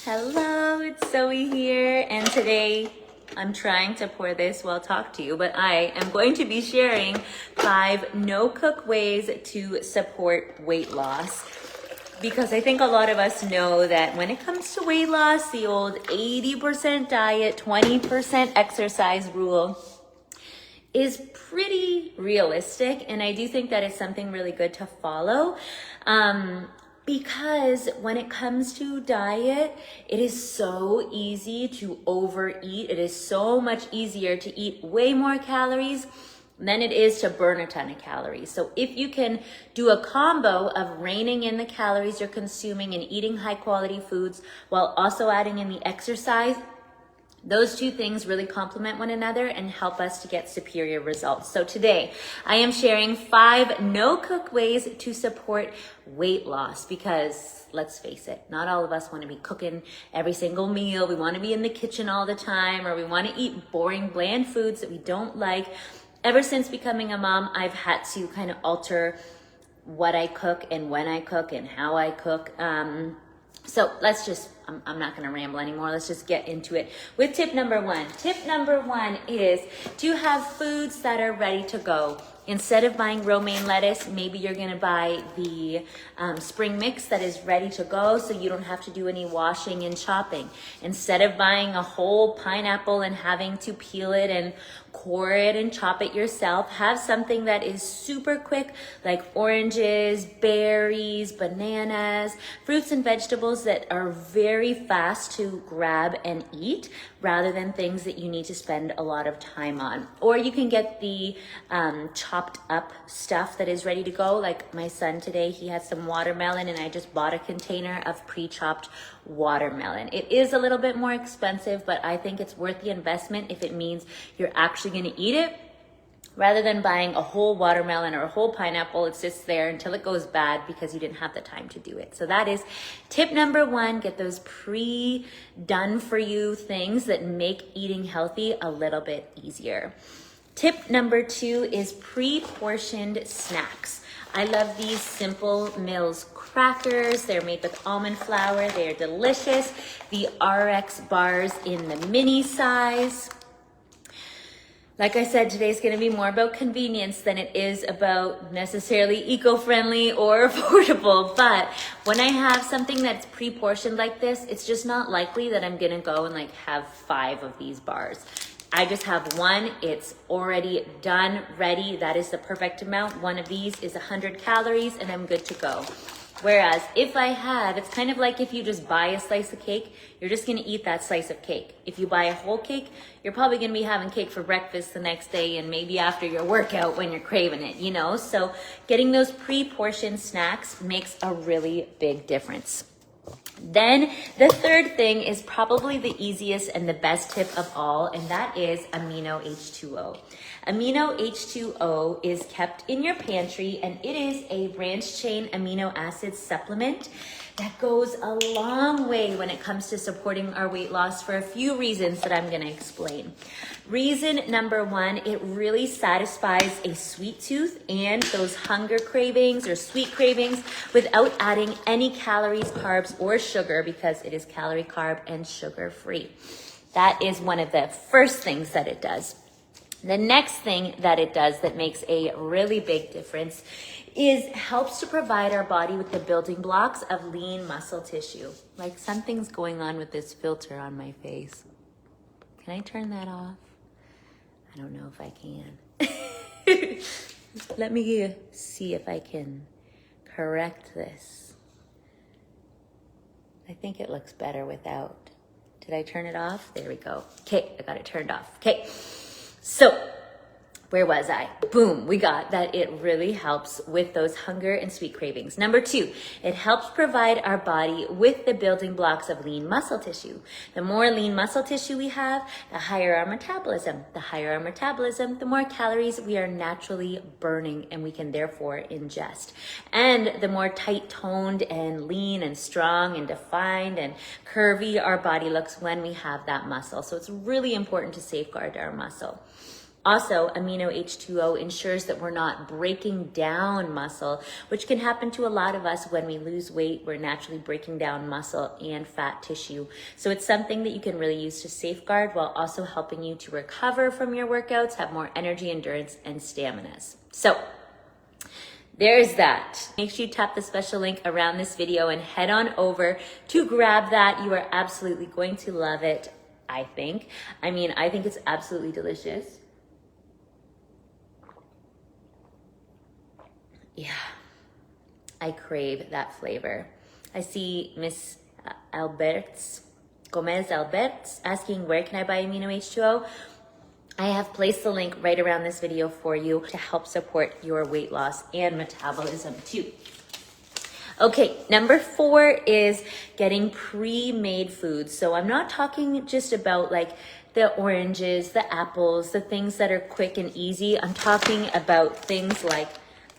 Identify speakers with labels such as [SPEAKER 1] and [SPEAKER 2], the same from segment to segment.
[SPEAKER 1] Hello, it's Zoe here, and today I'm trying to pour this while talk to you, but I am going to be sharing 5 no-cook ways to support weight loss. Because I think a lot of us know that when it comes to weight loss, the old 80% diet, 20% exercise rule is pretty realistic, and I do think that it's something really good to follow. Because when it comes to diet, it is so easy to overeat. It is so much easier to eat way more calories than it is to burn a ton of calories. So if you can do a combo of reining in the calories you're consuming and eating high quality foods while also adding in the exercise, those two things really complement one another and help us to get superior results. So today, I am sharing 5 no-cook ways to support weight loss because let's face it, not all of us want to be cooking every single meal. We want to be in the kitchen all the time, or we want to eat boring, bland foods that we don't like. Ever since becoming a mom, I've had to kind of alter what I cook and when I cook and how I cook. So let's just, I'm not gonna ramble anymore. Let's just get into it with tip number 1. Tip number 1 is to have foods that are ready to go. Instead of buying romaine lettuce, maybe you're gonna buy the spring mix that is ready to go so you don't have to do any washing and chopping. Instead of buying a whole pineapple and having to peel it and core it and chop it yourself, have something that is super quick like oranges, berries, bananas, fruits and vegetables that are very fast to grab and eat rather than things that you need to spend a lot of time on. Or you can get the chopped up stuff that is ready to go. Like my son today, he had some watermelon and I just bought a container of pre-chopped watermelon. It is a little bit more expensive, but I think it's worth the investment if it means you're actually going to eat it. Rather than buying a whole watermelon or a whole pineapple, it sits there until it goes bad because you didn't have the time to do it. So that is tip number 1, get those pre-done for you things that make eating healthy a little bit easier. Tip number 2 is pre-portioned snacks. I love these Simple Mills crackers. They're made with almond flour. They are delicious. The RX bars in the mini size. Like I said, today's gonna be more about convenience than it is about necessarily eco-friendly or affordable. But when I have something that's pre-portioned like this, it's just not likely that I'm gonna go and like have 5 of these bars. I just have 1, it's already done, ready. That is the perfect amount. One of these is 100 calories and I'm good to go. Whereas if I have, it's kind of like if you just buy a slice of cake, you're just gonna eat that slice of cake. If you buy a whole cake, you're probably gonna be having cake for breakfast the next day and maybe after your workout when you're craving it, you know? So getting those pre-portioned snacks makes a really big difference. Then the third thing is probably the easiest and the best tip of all, and that is Amino H2O. Amino H2O is kept in your pantry, and it is a branched chain amino acid supplement that goes a long way when it comes to supporting our weight loss for a few reasons that I'm gonna explain. Reason number 1, it really satisfies a sweet tooth and those hunger cravings or sweet cravings without adding any calories, carbs, or sugar because it is calorie, carb, and sugar free. That is one of the first things that it does. The next thing that it does that makes a really big difference is helps to provide our body with the building blocks of lean muscle tissue. Like something's going on with this filter on my face. Can I turn that off? I don't know if I can. Let me see if I can correct this. I think it looks better without. Did I turn it off? There we go. Okay, I got it turned off. Okay, so where was I? Boom, we got that it really helps with those hunger and sweet cravings. Number 2, it helps provide our body with the building blocks of lean muscle tissue. The more lean muscle tissue we have, the higher our metabolism. The higher our metabolism, the more calories we are naturally burning and we can therefore ingest. And the more tight-toned and lean and strong and defined and curvy our body looks when we have that muscle. So it's really important to safeguard our muscle. Also, Amino H2O ensures that we're not breaking down muscle, which can happen to a lot of us when we lose weight. We're naturally breaking down muscle and fat tissue. So it's something that you can really use to safeguard while also helping you to recover from your workouts, have more energy, endurance, and stamina. So there's that. Make sure you tap the special link around this video and head on over to grab that. You are absolutely going to love it, I think. I mean, I think it's absolutely delicious. Yeah, I crave that flavor. I see Miss Gomez Alberts asking, where can I buy Amino H2O? I have placed the link right around this video for you to help support your weight loss and metabolism too. Okay, number 4 is getting pre-made foods. So I'm not talking just about like the oranges, the apples, the things that are quick and easy. I'm talking about things like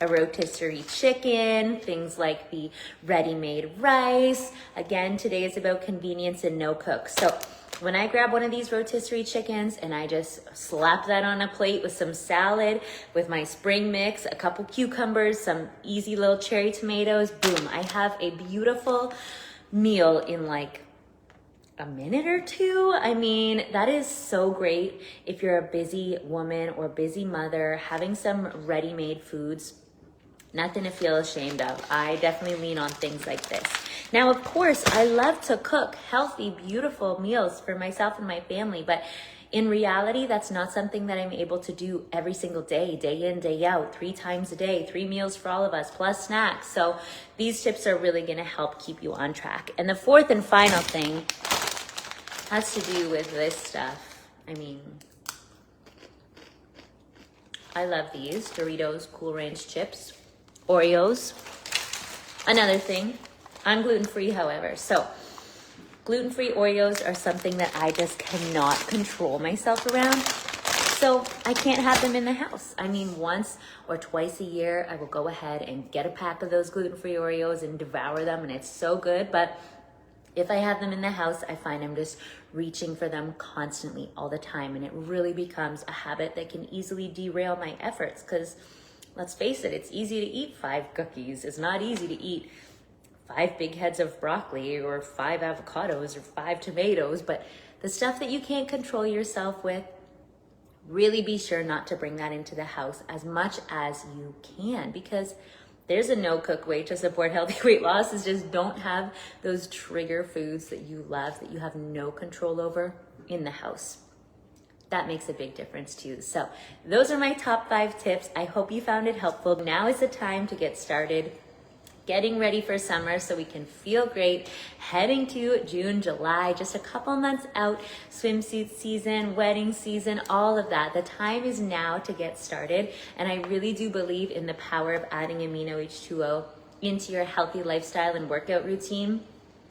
[SPEAKER 1] a rotisserie chicken, things like the ready-made rice. Again, today is about convenience and NoCook. So when I grab one of these rotisserie chickens and I just slap that on a plate with some salad, with my spring mix, a couple cucumbers, some easy little cherry tomatoes, boom, I have a beautiful meal in like a minute or two. I mean, that is so great if you're a busy woman or busy mother, having some ready-made foods. Nothing to feel ashamed of. I definitely lean on things like this. Now, of course, I love to cook healthy, beautiful meals for myself and my family, but in reality, that's not something that I'm able to do every single day, day in, day out, 3 times a day, 3 meals for all of us, plus snacks. So these tips are really gonna help keep you on track. And the 4th and final thing has to do with this stuff. I mean, I love these Doritos Cool Ranch chips. Oreos, another thing. I'm gluten-free, however. So gluten-free Oreos are something that I just cannot control myself around. So I can't have them in the house. I mean, once or twice a year, I will go ahead and get a pack of those gluten-free Oreos and devour them, and it's so good. But if I have them in the house, I find I'm just reaching for them constantly all the time, and it really becomes a habit that can easily derail my efforts because let's face it, it's easy to eat 5 cookies. It's not easy to eat 5 big heads of broccoli or 5 avocados or 5 tomatoes, but the stuff that you can't control yourself with, really be sure not to bring that into the house as much as you can, because there's a no-cook way to support healthy weight loss is just don't have those trigger foods that you love, that you have no control over in the house. That makes a big difference too. So those are my top 5 tips. I hope you found it helpful. Now is the time to get started getting ready for summer so we can feel great, heading to June, July, just a couple months out, swimsuit season, wedding season, all of that. The time is now to get started. And I really do believe in the power of adding Amino H2O into your healthy lifestyle and workout routine.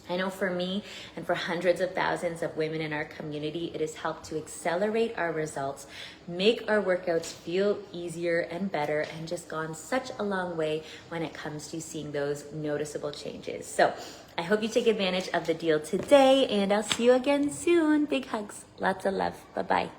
[SPEAKER 1] I know for me and for hundreds of thousands of women in our community, it has helped to accelerate our results, make our workouts feel easier and better, and just gone such a long way when it comes to seeing those noticeable changes. So I hope you take advantage of the deal today, and I'll see you again soon. Big hugs. Lots of love. Bye-bye.